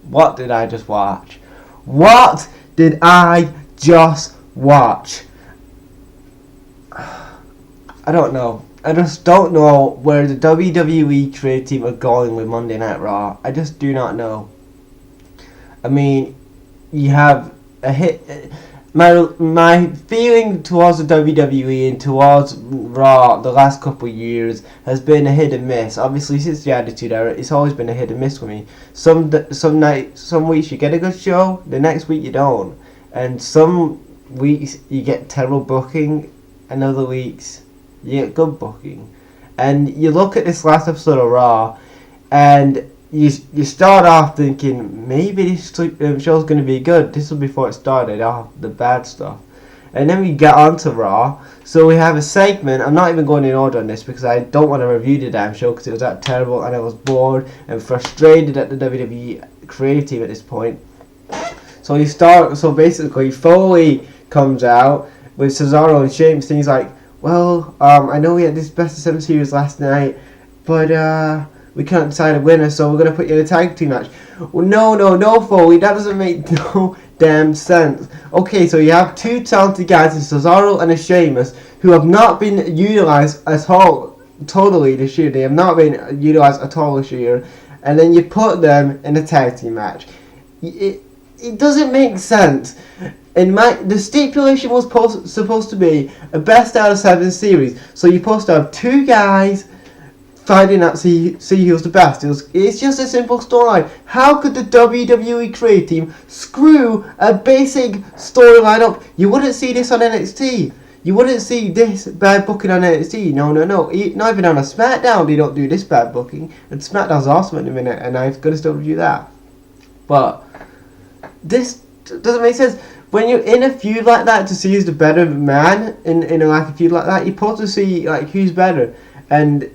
What did I just watch? What did I just watch? I don't know. I just don't know where the WWE creative team are going with Monday Night Raw. I just do not know. I mean, you have a hit. My feeling towards the WWE and towards Raw the last couple of years has been a hit and miss. Obviously, since the Attitude Era, it's always been a hit and miss for me. Some weeks you get a good show, the next week you don't, and some weeks you get terrible booking, and other weeks you get good booking. And you look at this last episode of Raw, and you start off thinking maybe this show's going to be good. This was before it started off the bad stuff, and then we get on to Raw. So we have a segment. I'm not even going in order on this because I don't want to review the damn show because it was that terrible and I was bored and frustrated at the WWE creative team at this point. So you start. So basically, Foley comes out with Cesaro and Sheamus, and he's like, "Well, I know we had this best of 7 series last night, but we can't decide a winner, so we're going to put you in a tag team match." Well, no, Foley, that doesn't make no damn sense. Okay, so you have two talented guys in Cesaro and a Sheamus who have not been utilized at all, totally this year. They have not been utilized at all this year. And then you put them in a tag team match. It doesn't make sense. The stipulation was supposed to be a best out of 7 series. So you're supposed to have two guys finding out see who's the best. It's just a simple storyline. How could the WWE creative team screw a basic storyline up? You wouldn't see this on NXT. You wouldn't see this bad booking on NXT. No. Not even on a SmackDown they don't do this bad booking. And SmackDown's awesome at the minute, and I'm going to still review that. But this doesn't make sense. When you're in a feud like that, to see who's the better man in a feud like that, you're supposed to see who's better. And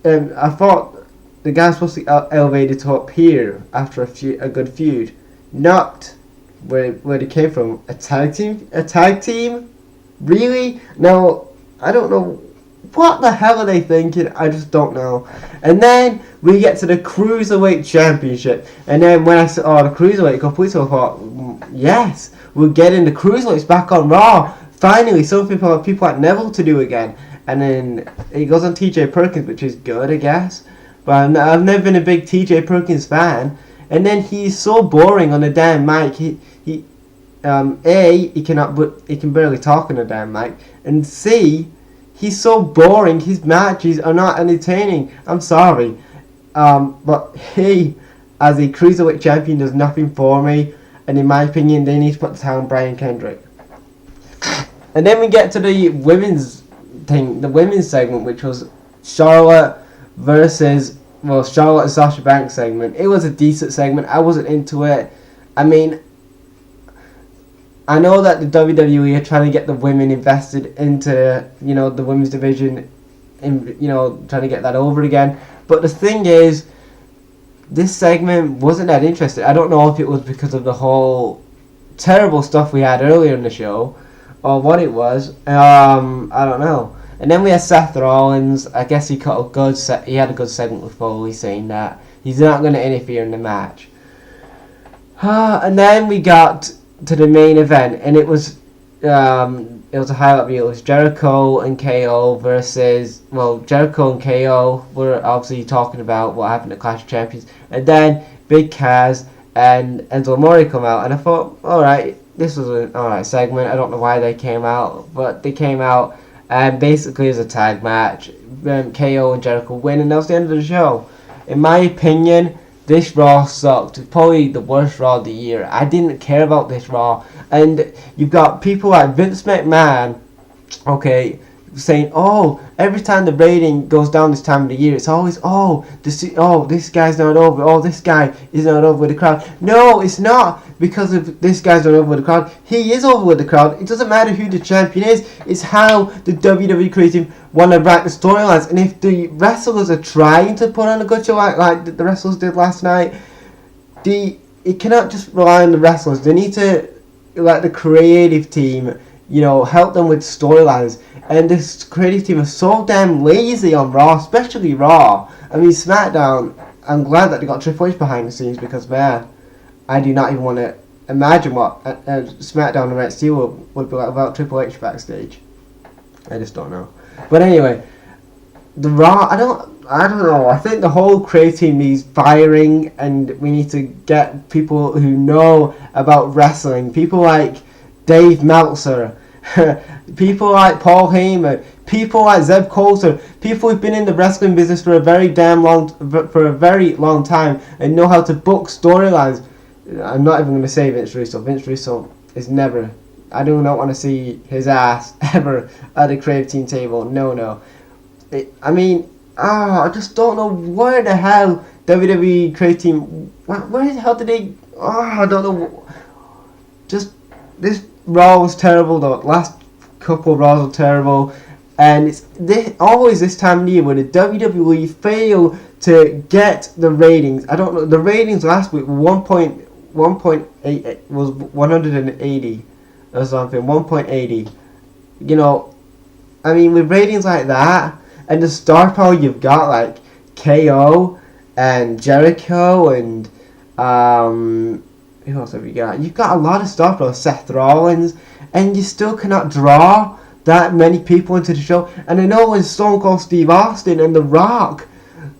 I thought the guy's supposed to be elevated to up here after a good feud, not where they came from. A tag team, really? No, I don't know. What the hell are they thinking? I just don't know. And then we get to the Cruiserweight Championship, and then when I saw the Cruiserweight a couple weeks ago, I thought, yes, we're getting the Cruiserweights back on Raw. Finally, something for people like Neville to do again. And then he goes on TJ Perkins, which is good, I guess. But I've never been a big TJ Perkins fan. And then he's so boring on the damn mic. He can barely talk on the damn mic. And C, he's so boring. His matches are not entertaining. I'm sorry, but he, as a Cruiserweight champion, does nothing for me. And in my opinion, they need to put down Brian Kendrick. And then we get to the women's segment, which was Charlotte versus Charlotte and Sasha Banks segment. It was a decent segment. I wasn't into it. I mean, I know that the WWE are trying to get the women invested into the women's division, and trying to get that over again. But the thing is, this segment wasn't that interesting. I don't know if it was because of the whole terrible stuff we had earlier in the show, or what it was. I don't know. And then we had Seth Rollins. I guess he had a good segment with Foley saying that he's not going to interfere in the match. And then we got to the main event, and it was a highlight reel. It was Jericho and KO versus Jericho and KO were obviously talking about what happened at Clash of Champions, and then Big Cass and Enzo Amore come out, and I thought, alright, this was an alright segment. I don't know why they came out, but they came out, and basically it was a tag match. KO and Jericho win, and that was the end of the show. In my opinion, this Raw sucked. It's probably the worst Raw of the year. I didn't care about this Raw. And you've got people like Vince McMahon, saying, every time the rating goes down this time of the year, it's always, this guy's not over. This guy is not over with the crowd. No, it's not because of this guy's not over with the crowd. He is over with the crowd. It doesn't matter who the champion is. It's how the WWE creative want to write the storylines. And if the wrestlers are trying to put on a good show like the wrestlers did last night, it cannot just rely on the wrestlers. They need to, like the creative team, help them with storylines. And this creative team is so damn lazy on Raw, especially Raw. I mean, SmackDown, I'm glad that they got Triple H behind the scenes because, man, I do not even want to imagine what SmackDown and NXT would be like without Triple H backstage. I just don't know. But anyway, the Raw, I don't know. I think the whole creative team needs firing, and we need to get people who know about wrestling. People like Dave Meltzer, people like Paul Heyman, people like Zeb Coulter, people who've been in the wrestling business for a very long time and know how to book storylines. I'm not even going to say Vince Russo. Vince Russo is never. I do not want to see his ass ever at a creative team table. No. I just don't know where the hell WWE creative team. Where the hell did they? I don't know. Just this Raw was terrible. The last couple of Raws were terrible, and it's always this time of year where the WWE fail to get the ratings. I don't know. The ratings last week were 1.8 was 180 or something. 1.80. You know, I mean, with ratings like that and the star power you've got, like KO and Jericho and who else have you got? You've got a lot of star power, Seth Rollins, and you still cannot draw that many people into the show. And I know when Stone Cold Steve Austin and The Rock,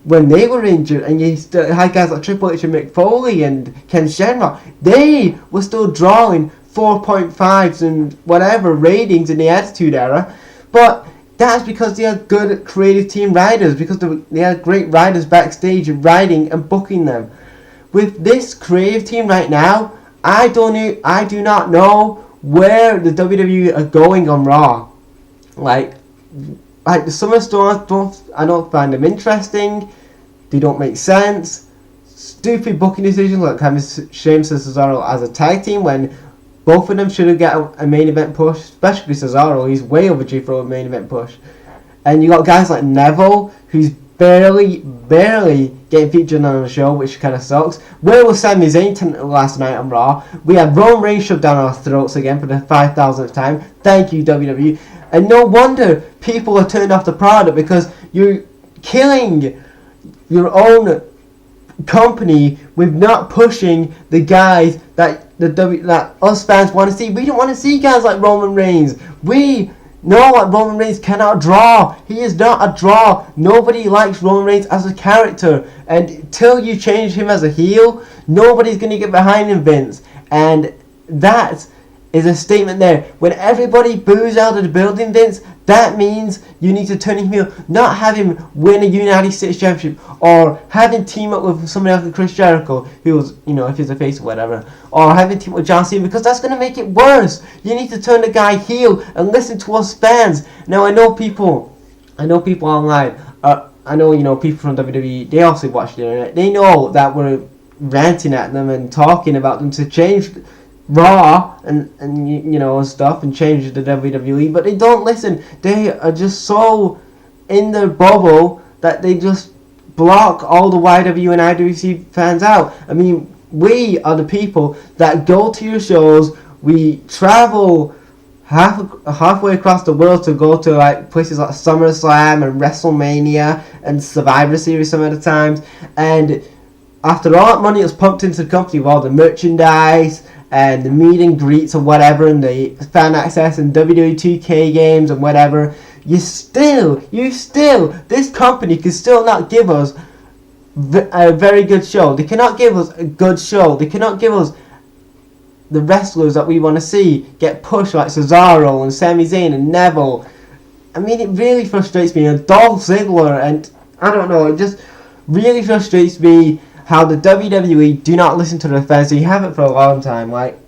when they were injured, and you still had guys like Triple H and Mick Foley and Ken Shamrock, they were still drawing 4.5s and whatever ratings in the Attitude Era. But that's because they had good creative team writers, because they had great writers backstage writing and booking them. With this creative team right now, I do not know where the WWE are going on Raw. Like the summer stores, I don't find them interesting. They don't make sense. Stupid booking decisions like having Sheamus and Cesaro as a tag team when both of them should have got a main event push, especially Cesaro. He's way overdue for a main event push. And you got guys like Neville, who's barely getting featured on the show, which kind of sucks. Where was Sami Zayn last night on Raw? We had Roman Reigns shoved down our throats again for the 5,000th time. Thank you, WWE. And no wonder people are turned off the product, because you're killing your own company with not pushing the guys that that us fans want to see. We don't want to see guys like Roman Reigns. We know that Roman Reigns cannot draw. He is not a draw. Nobody likes Roman Reigns as a character, and until you change him as a heel, nobody's going to get behind him, Vince. And that is a statement there. When everybody boos out of the building, Vince, that means you need to turn him heel. Not have him win a United States Championship, or have him team up with somebody like Chris Jericho, who was, if he's a face or whatever, or have him team up with John Cena, because that's going to make it worse. You need to turn the guy heel and listen to us fans. Now, I know people online, I know, people from WWE, they also watch the internet. They know that we're ranting at them and talking about them to change Raw and stuff and change the WWE, but they don't listen. They are just so in their bubble that they just block all the YW and IWC fans out. I mean, we are the people that go to your shows. We travel halfway across the world to go to like places like SummerSlam and WrestleMania and Survivor Series some of the times, and after all that money that's pumped into the company with all the merchandise and the meet and greets or whatever, and the fan access and WWE 2K games and whatever, this company can still not give us a very good show. They cannot give us a good show. They cannot give us the wrestlers that we want to see get pushed, like Cesaro and Sami Zayn and Neville. I mean, it really frustrates me. And Dolph Ziggler, and I don't know, it just really frustrates me how the WWE do not listen to their fans. They haven't for a long time. Like,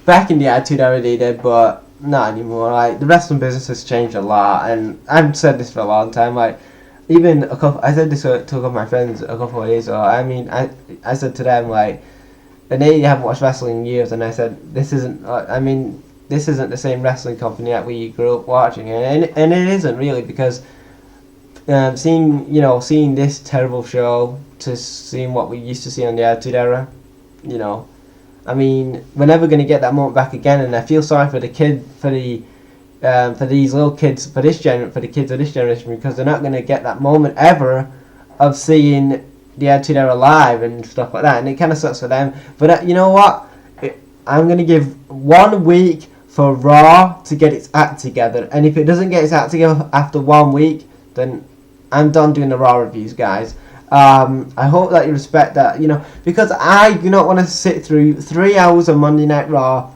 back in the Attitude Era they did, but not anymore. Like, the wrestling business has changed a lot, and I've said this for a long time. Like, I said this to a couple of my friends a couple of days ago. I mean, I said to them, like, and they haven't watched wrestling in years, and I said, this isn't the same wrestling company that we grew up watching, and it isn't really, because seeing this terrible show to seeing what we used to see on the Attitude Era, I mean, we're never going to get that moment back again, and I feel sorry for the these little kids, for the kids of this generation, because they're not going to get that moment ever of seeing the Attitude Era Live and stuff like that, and it kind of sucks for them. But you know what? I'm gonna give 1 week for Raw to get its act together, and if it doesn't get its act together after 1 week, then I'm done doing the Raw reviews, guys. I hope that you respect that, because I do not want to sit through 3 hours of Monday Night Raw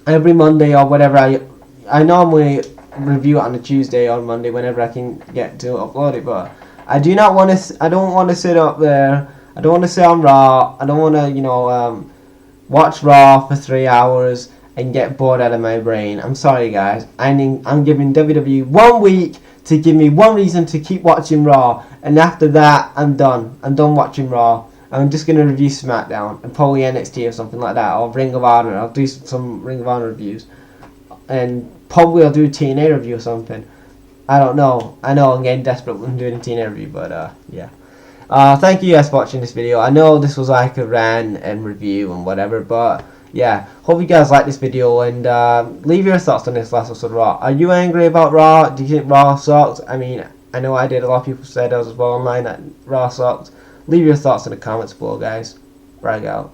every Monday or whatever. I normally review it on a Tuesday or Monday whenever I can get to upload it, but I do not want to. I don't want to sit up there. I don't want to sit on Raw. I don't want to, watch Raw for 3 hours and get bored out of my brain. I'm sorry, guys. I'm giving WWE 1 week to give me one reason to keep watching Raw, and after that, I'm done. I'm done watching Raw. I'm just gonna review SmackDown and probably NXT or something like that, or Ring of Honor. I'll do some Ring of Honor reviews, and probably I'll do a TNA review or something. I don't know. I know I'm getting desperate when doing a TNA review, but yeah. Thank you guys for watching this video. I know this was like a rant and review and whatever, but yeah, hope you guys like this video, and leave your thoughts on this last episode of Raw. Are you angry about Raw? Do you think Raw sucks? I mean, I know I did. A lot of people said as well online that Raw sucks. Leave your thoughts in the comments below, guys. Brag out.